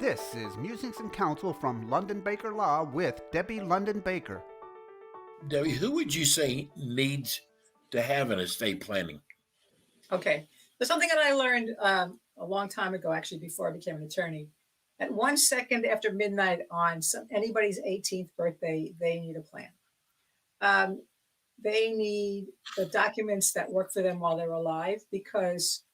This is Musings and Counsel from London Baker Law with Debbie London Baker. Debbie, who would you say needs to have an estate planning? Okay. There's something that I learned a long time ago, actually, before I became an attorney. At 1 second after midnight on anybody's 18th birthday, they need a plan. They need the documents that work for them while they're alive because,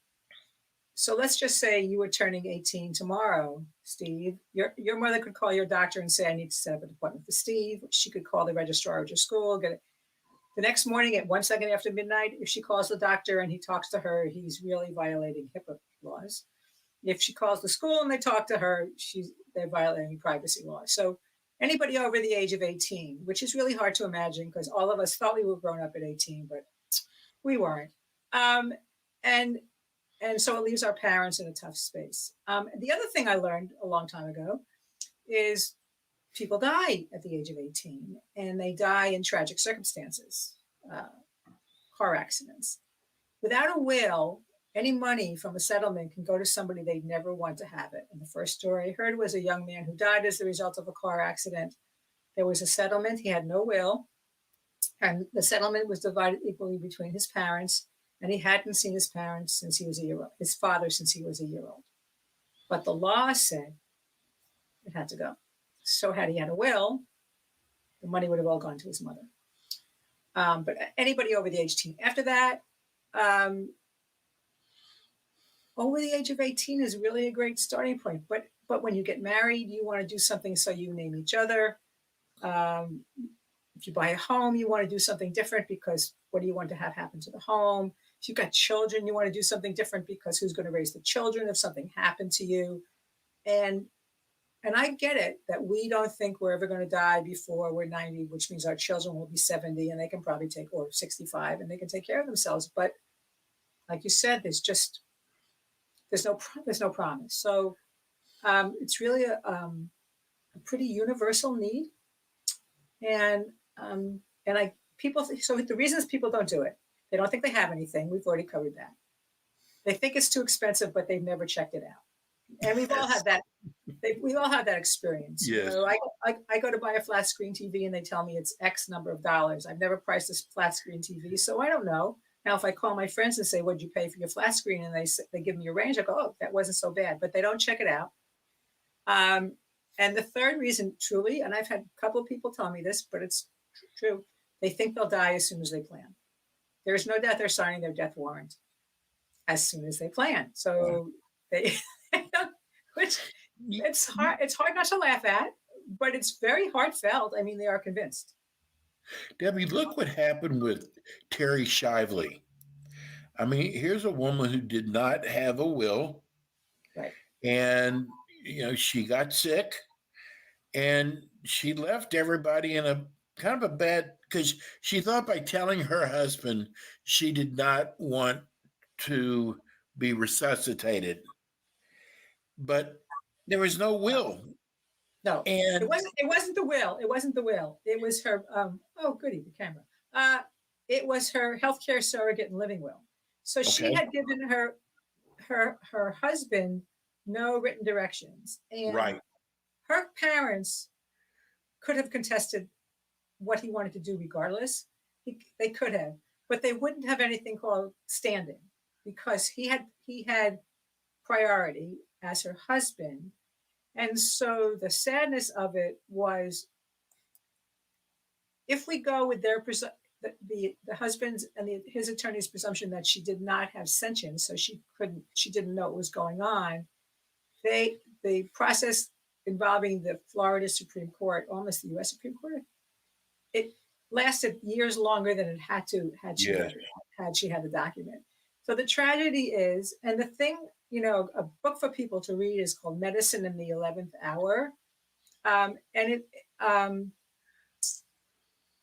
so let's just say you were turning 18 tomorrow, Steve. Your mother could call your doctor and say, I need to set up an appointment for Steve. She could call the registrar at your school, get it. The next morning at 1 second after midnight, if she calls the doctor and he talks to her, he's really violating HIPAA laws. If she calls the school and they talk to her, they're violating privacy laws. So anybody over the age of 18, which is really hard to imagine because all of us thought we were grown up at 18, but we weren't. And so it leaves our parents in a tough space. The other thing I learned a long time ago is people die at the age of 18 and they die in tragic circumstances, car accidents. Without a will, any money from a settlement can go to somebody they'd never want to have it. And the first story I heard was a young man who died as the result of a car accident. There was a settlement. He had no will. And the settlement was divided equally between his parents. And he hadn't seen his parents since he was a year old, his father since he was a year old. But the law said it had to go. So had he had a will, the money would have all gone to his mother. But anybody over the age of 18. After that, over the age of 18 is really a great starting point. But when you get married, you want to do something so you name each other. If you buy a home, you want to do something different because what do you want to have happen to the home? If you've got children, you want to do something different because who's going to raise the children if something happened to you? And I get it that we don't think we're ever going to die before we're 90, which means our children will be 70 and they can probably or 65 and they can take care of themselves. But like you said, there's no promise. So it's really a pretty universal need. And so the reasons people don't do it, they don't think they have anything. We've already covered that. They think it's too expensive, but they've never checked it out. And we've all had that. We all have that experience. Yes. You know, I go to buy a flat screen TV and they tell me it's X number of dollars. I've never priced a flat screen TV, so I don't know. Now, if I call my friends and say, "What'd you pay for your flat screen?" and they give me a range, I go, "Oh, that wasn't so bad," but they don't check it out. And the third reason, truly, and I've had a couple of people tell me this, but it's true, they think they'll die as soon as they plan. There is no doubt they're signing their death warrant as soon as they plan. So they, which it's hard not to laugh at, but it's very heartfelt. I mean, they are convinced. Debbie, look what happened with Terry Schiavo. I mean, here's a woman who did not have a will. Right. And, she got sick and she left everybody in a kind of a bad, because she thought by telling her husband she did not want to be resuscitated. But there was no will. No, and it wasn't the will. It wasn't the will. It was her. Oh, goody, the camera. It was her healthcare surrogate and living will. So she had given her husband no written directions, and right. Her parents could have contested what he wanted to do, regardless. They could have, but they wouldn't have anything called standing because he had priority as her husband. And so the sadness of it was, if we go with the husband's and his attorney's presumption that she did not have sentience, so she didn't know what was going on. The process involving the Florida Supreme Court, almost the U.S. Supreme Court, it lasted years longer than it had to had she had the document. So the tragedy is, and the thing, a book for people to read is called Medicine in the 11th Hour. And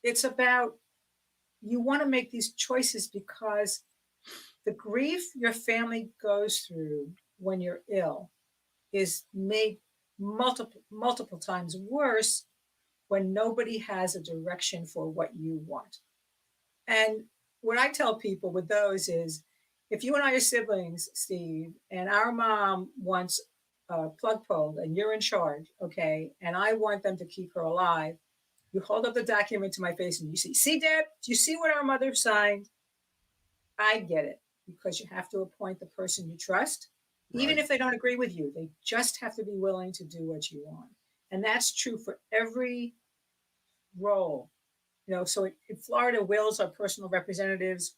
it's about, you want to make these choices because the grief your family goes through when you're ill is made multiple times worse when nobody has a direction for what you want. And what I tell people with those is, if you and I are siblings, Steve, and our mom wants plug pulled and you're in charge, okay, and I want them to keep her alive, you hold up the document to my face and you see, Deb, do you see what our mother signed? I get it, because you have to appoint the person you trust, even Right. if they don't agree with you. They just have to be willing to do what you want. And that's true for every role. So in Florida, wills are personal representatives,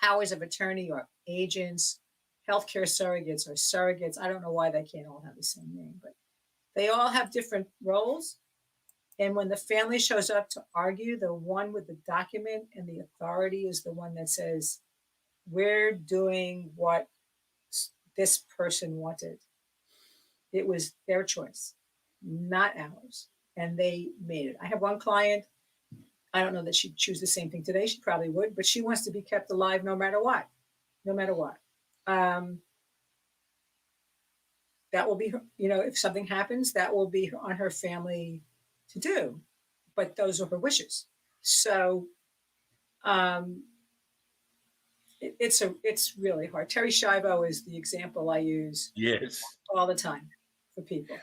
powers of attorney are agents, healthcare surrogates are surrogates. I don't know why they can't all have the same name, but they all have different roles. And when the family shows up to argue, the one with the document and the authority is the one that says, we're doing what this person wanted. It was their choice, not ours. And they made it. I have one client, I don't know that she'd choose the same thing today. She probably would, but she wants to be kept alive no matter what. No matter what. That will be her, if something happens, that will be on her family to do. But those are her wishes. So it's really hard. Terry Schiavo is the example I use Yes. all the time for people.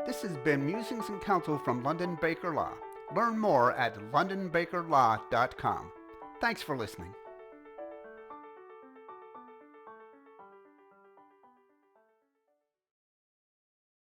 This has been Musings and Counsel from London Baker Law. Learn more at londonbakerlaw.com. Thanks for listening.